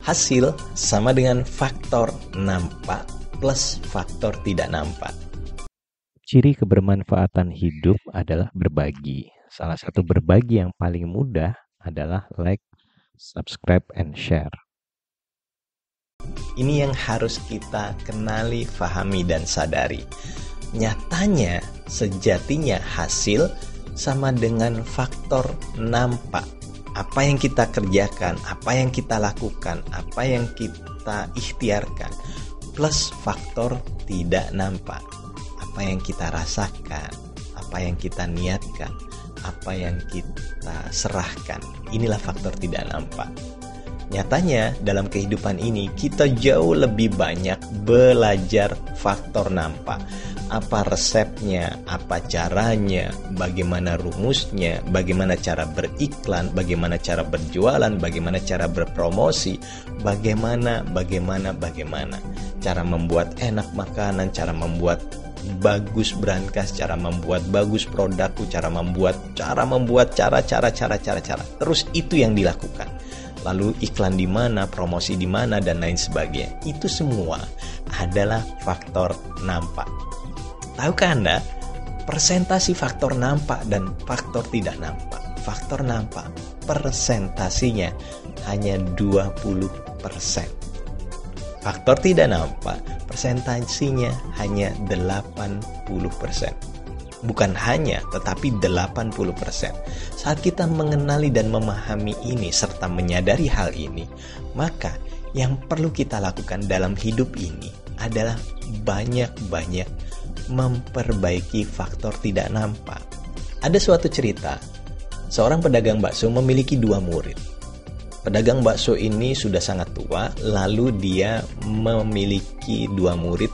Hasil sama dengan faktor nampak plus faktor tidak nampak. Ciri kebermanfaatan hidup adalah berbagi. Salah satu berbagi yang paling mudah adalah like, subscribe, and share. Ini yang harus kita kenali, fahami, dan sadari. Nyatanya, sejatinya hasil sama dengan faktor nampak. Apa yang kita kerjakan, apa yang kita lakukan, apa yang kita ikhtiarkan, plus faktor tidak nampak. Apa yang kita rasakan, apa yang kita niatkan, apa yang kita serahkan. Inilah faktor tidak nampak. Nyatanya dalam kehidupan ini kita jauh lebih banyak belajar faktor nampak. Apa resepnya, apa caranya, bagaimana rumusnya, bagaimana cara beriklan, bagaimana cara berjualan, bagaimana cara berpromosi, bagaimana. Cara membuat enak makanan, cara membuat bagus brankas, cara membuat bagus produkku, cara membuat cara. Terus itu yang dilakukan. Lalu iklan di mana, promosi di mana, dan lain sebagainya. Itu semua adalah faktor nampak. Tahukah Anda, persentasi faktor nampak dan faktor tidak nampak? Faktor nampak persentasinya hanya 20%. Faktor tidak nampak persentasinya hanya 80%. Bukan hanya, tetapi 80%. Saat kita mengenali dan memahami ini serta menyadari hal ini, maka yang perlu kita lakukan dalam hidup ini adalah banyak-banyak memperbaiki faktor tidak nampak. Ada suatu cerita, seorang pedagang bakso memiliki 2 murid. Pedagang bakso ini sudah sangat tua, lalu dia memiliki 2 murid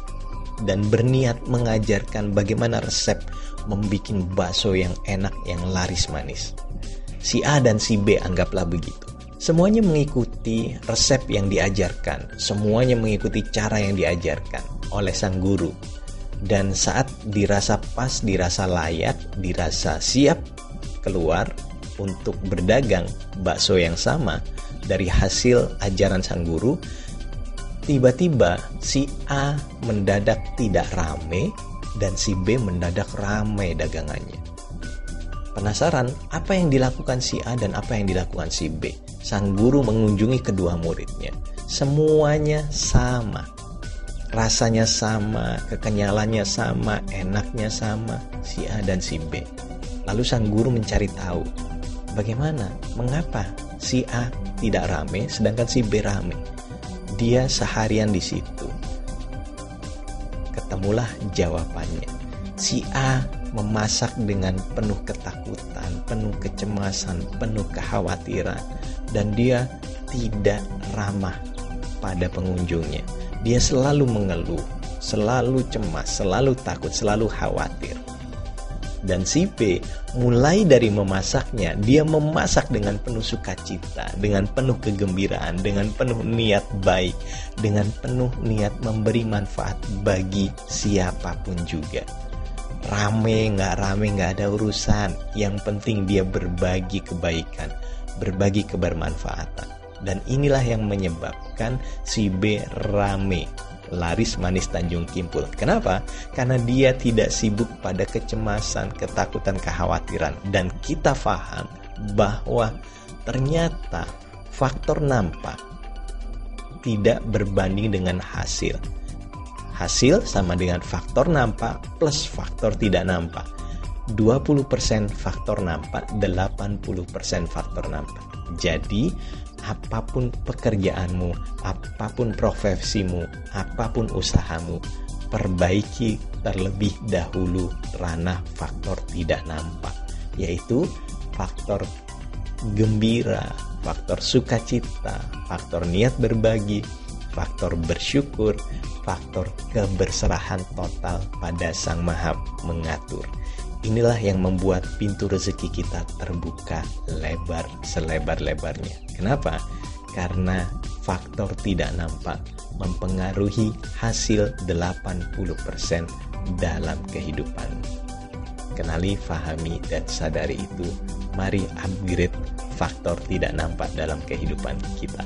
dan berniat mengajarkan bagaimana resep membuat bakso yang enak, yang laris manis. Si A dan si B anggaplah begitu. Semuanya mengikuti resep yang diajarkan, semuanya mengikuti cara yang diajarkan oleh sang guru. Dan saat dirasa pas, dirasa layak, dirasa siap keluar untuk berdagang bakso yang sama dari hasil ajaran sang guru, tiba-tiba si A mendadak tidak rame dan si B mendadak ramai dagangannya. Penasaran apa yang dilakukan si A dan apa yang dilakukan si B? Sang guru mengunjungi kedua muridnya. Semuanya sama. Rasanya sama, kekenyalannya sama, enaknya sama, si A dan si B. Lalu sang guru mencari tahu, bagaimana, mengapa si A tidak rame sedangkan si B rame? Dia seharian di situ. Ketemulah jawabannya. Si A memasak dengan penuh ketakutan, penuh kecemasan, penuh kekhawatiran, dan dia tidak ramah pada pengunjungnya. Dia selalu mengeluh, selalu cemas, selalu takut, selalu khawatir. Dan si B mulai dari memasaknya, dia memasak dengan penuh sukacita, dengan penuh kegembiraan, dengan penuh niat baik, dengan penuh niat memberi manfaat bagi siapapun juga. Rame nggak ada urusan, yang penting dia berbagi kebaikan, berbagi kebermanfaatan. Dan inilah yang menyebabkan si B rame, laris manis Tanjung Kimpul. Kenapa? Karena dia tidak sibuk pada kecemasan, ketakutan, kekhawatiran. Dan kita paham bahwa ternyata faktor nampak tidak berbanding dengan hasil. Hasil sama dengan faktor nampak plus faktor tidak nampak. 20% faktor nampak, 80% faktor nampak. Jadi apapun pekerjaanmu, apapun profesimu, apapun usahamu, perbaiki terlebih dahulu ranah faktor tidak nampak, yaitu faktor gembira, faktor sukacita, faktor niat berbagi, faktor bersyukur, faktor keberserahan total pada Sang Maha Mengatur. Inilah yang membuat pintu rezeki kita terbuka lebar selebar-lebarnya. Kenapa? Karena faktor tidak nampak mempengaruhi hasil 80% dalam kehidupan. Kenali, fahami, dan sadari itu. Mari upgrade faktor tidak nampak dalam kehidupan kita.